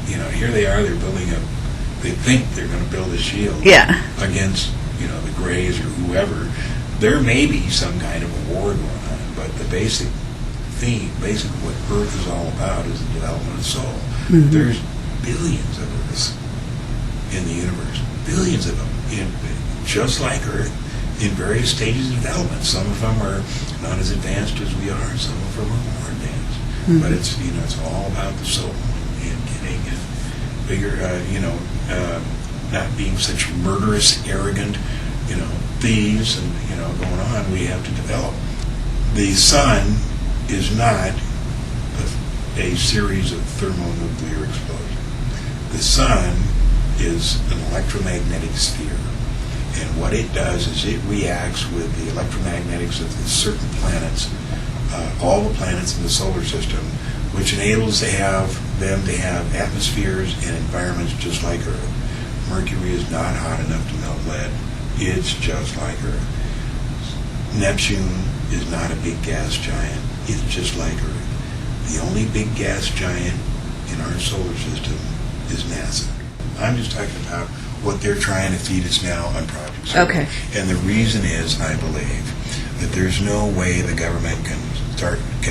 S1: Here they are, they think they're going to build a shield against, the Greys or whoever. There may be some kind of a war going on, but the basic theme, basically what Earth is all about is the development of soul. Mm-hmm. There's billions of Earths in the universe. Billions of them, just like Earth, in various stages of development. Some of them are not as advanced as we are. Some of them are more advanced. Mm-hmm. But it's it's all about the soul and getting bigger. Not being such murderous, arrogant, thieves and going on. We have to develop. The sun is not a series of thermonuclear explosions. The sun is an electromagnetic sphere. And what it does is it reacts with the electromagnetics of the certain planets, all the planets in the solar system, which enables them to have atmospheres and environments just like Earth. Mercury is not hot enough to melt lead. It's just like Earth. Neptune is not a big gas giant. It's just like Earth. The only big gas giant in our solar system is NASA. I'm just talking about what they're trying to feed us now on Project Zero.
S2: Okay.
S1: And the reason is, I believe, that there's no way the government can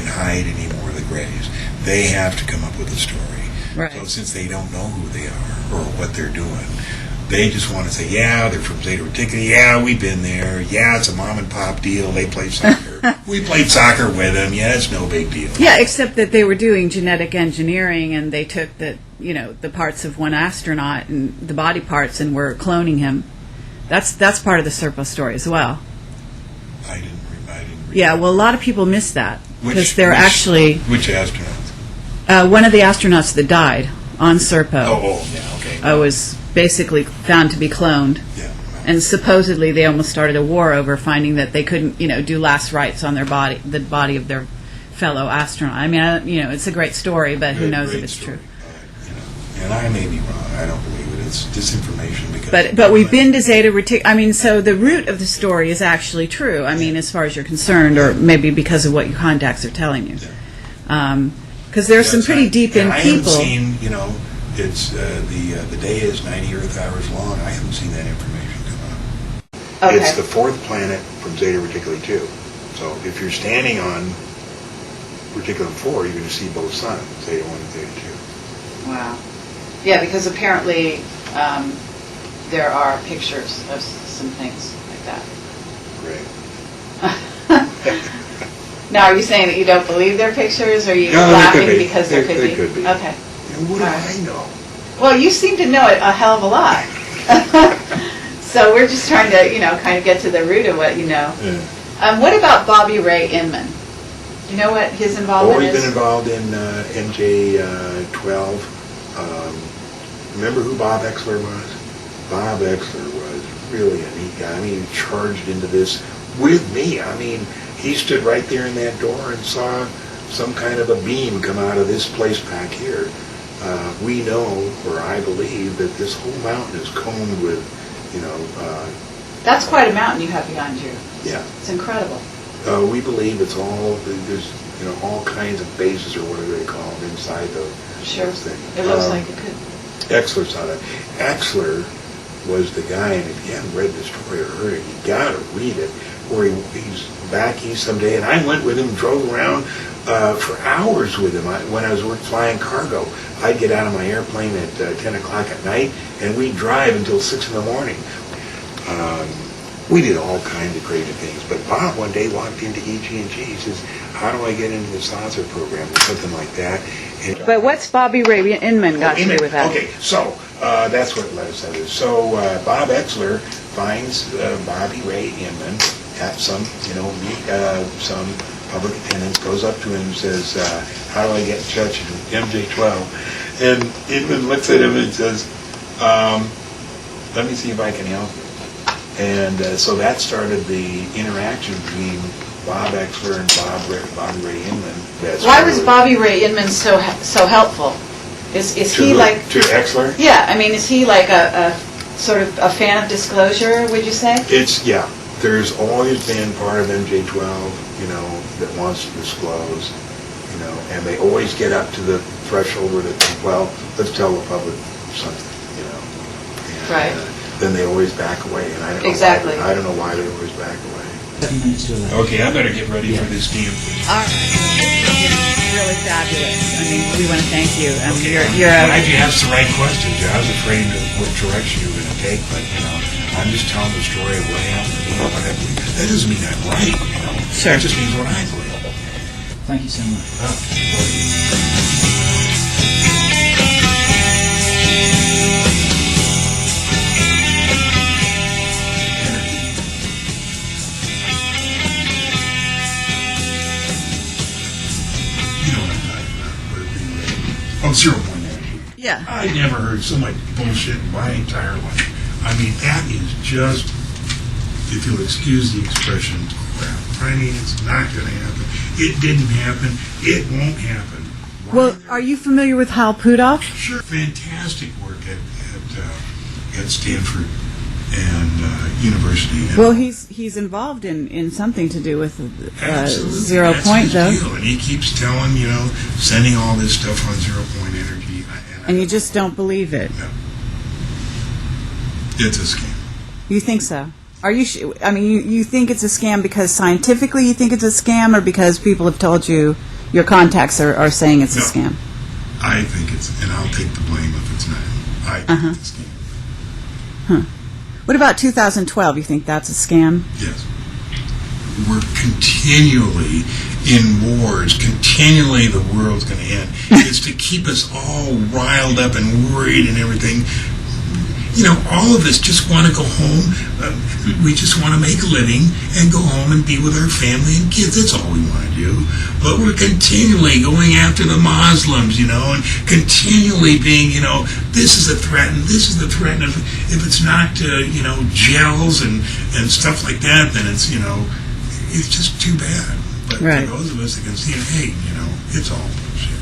S1: hide any more of the Greys. They have to come up with a story.
S2: Right.
S1: So since they don't know who they are or what they're doing, they just want to say, yeah, they're from Zeta Reticuli. Yeah, we've been there. Yeah, it's a mom and pop deal. They play soccer. We played soccer with them. Yeah, it's no big deal.
S2: Yeah, except that they were doing genetic engineering and they took the parts of one astronaut and the body parts and were cloning him. That's part of the Serpo story as well.
S1: I didn't read
S2: Yeah, well, a lot of people miss that because they're actually
S1: which astronauts?
S2: One of the astronauts that died on Serpo.
S1: Oh, yeah, okay.
S2: Was basically found to be cloned.
S1: Yeah.
S2: And supposedly they almost started a war over finding that they couldn't, do last rites on their body, the body of their fellow astronaut. I mean, it's a great story, but who knows if it's true.
S1: And I may be wrong. I don't believe it. It's disinformation because.
S2: But we've been to Zeta Reticuli. I mean, so the root of the story is actually true. I mean, as far as you're concerned, or maybe because of what your contacts are telling you. Because there's some pretty deep-in people.
S1: I haven't seen, it's the day is 90 Earth hours long. I haven't seen that information come up.
S2: Okay.
S1: It's the fourth planet from Zeta Reticuli 2. So if you're standing on Reticulum 4, you're going to see both suns, Zeta 1 and Zeta 2.
S2: Wow. Yeah, because apparently there are pictures of some things like that.
S1: Great.
S2: Now, are you saying that you don't believe they're pictures, or are you
S1: No,
S2: laughing
S1: they could be.
S2: because there could be?
S1: They could be.
S2: Okay.
S1: And what do I know?
S2: Well, you seem to know it a hell of a lot. So we're just trying to, kind of get to the root of what you know.
S1: Yeah.
S2: What about Bobby Ray Inman? Do you know what his involvement is?
S1: Always been involved in MJ-12. Remember who Bob Exler was? Bob Exler was really a neat guy. I mean, he charged into this with me. I mean, he stood right there in that door and saw some kind of a beam come out of this place back here. We know, or I believe, that this whole mountain is combed with,
S2: That's quite a mountain you have behind you.
S1: Yeah.
S2: It's incredible.
S1: We believe it's all, there's, all kinds of bases, or whatever they call them, inside those things.
S2: It looks like it could.
S1: Exler saw that. Exler was the guy, and if you haven't read the story or heard it, you got to read it, where he's back east someday, and I went with him, drove around for hours with him. When I was flying cargo, I'd get out of my airplane at 10 o'clock at night, and we'd drive until 6 in the morning. We did all kinds of crazy things. But Bob one day walked into EG&G. He says, "How do I get into the sponsor program?" or something like that. And,
S2: But what's Bobby Ray Inman got to do with that?
S1: Okay, so that's what led us to this. So Bob Exler finds Bobby Ray Inman at some, some public attendance, goes up to him and says, "How do I get in touch with MJ-12?" And Inman looks at him and says, "Let me see if I can help you." And so that started the interaction between Bob Exler and Bobby Ray Inman.
S2: Why was Bobby Ray Inman so helpful? Is he like...
S1: To Exler?
S2: Yeah, I mean, is he like a sort of a fan of disclosure, would you say?
S1: Yeah. There's always been part of MJ-12, that wants to disclose, and they always get up to the threshold where they think, well, let's tell the public something, And,
S2: right.
S1: Then they always back away, and I don't know why they always back away.
S4: 7 minutes to 11.
S1: Okay, I better get ready for this game.
S2: All right. It's really fabulous. I mean, we want to thank you.
S1: Okay,
S2: You're
S1: I'm glad you asked the right questions. I was afraid of what direction you were going to take, but, I'm just telling the story of what happened to me. That doesn't mean I'm right,
S2: Sure.
S1: That just means what I believe.
S4: Thank you so much.
S1: Oh, 0-point energy.
S2: Yeah.
S1: I never heard so much bullshit in my entire life. I mean, that is just, if you'll excuse the expression, crap. I mean, it's not going to happen. It didn't happen. It won't happen. Why?
S2: Well, are you familiar with Hal Puthoff?
S1: Sure. Fantastic work at Stanford and University.
S2: Well, he's involved in something to do with
S1: Absolutely.
S2: 0
S1: That's
S2: point,
S1: his
S2: though.
S1: deal. And he keeps telling, sending all this stuff on 0-point energy.
S2: And you just don't believe it.
S1: No. It's a scam.
S2: You think so? Are you? I mean, you think it's a scam because scientifically you think it's a scam, or because people have told you your contacts are saying it's a scam?
S1: I think it's, and I'll take the blame if it's not. I think it's a scam.
S2: Huh. What about 2012? You think that's a scam?
S1: Yes. We're continually in wars. Continually the world's going to end. It's to keep us all riled up and worried and everything. All of us just want to go home. We just want to make a living and go home and be with our family and kids. That's all we want to do. But we're continually going after the Muslims, and continually being, this is a threat and this is the threat. And if it's not, gels and stuff like that, then it's, it's just too bad. But
S2: right.
S1: For those of us that can see it, hey, it's all bullshit.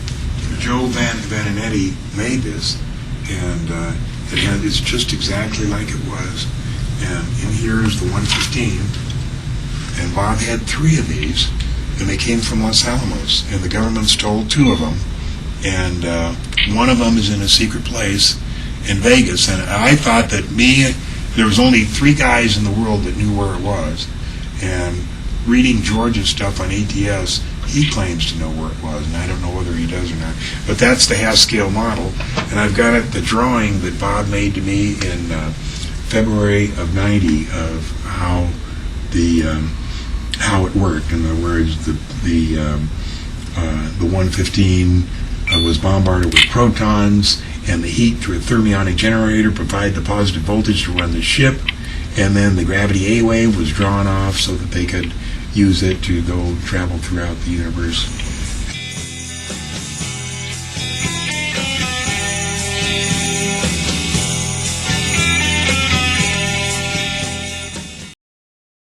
S1: Joe Vaninetti made this, and it's just exactly like it was. And in here is the 115. And Bob had 3 of these, and they came from Los Alamos. And the government stole 2 of them. And one of them is in a secret place in Vegas. And I thought that there was only 3 guys in the world that knew where it was. And reading George's stuff on ATS, he claims to know where it was, and I don't know whether he does or not. But that's the half-scale model, and I've got the drawing that Bob made to me in February of '90 of how it worked. In other words, the 115 was bombarded with protons, and the heat through a thermionic generator provided the positive voltage to run the ship, and then the gravity A wave was drawn off so that they could use it to go travel throughout the universe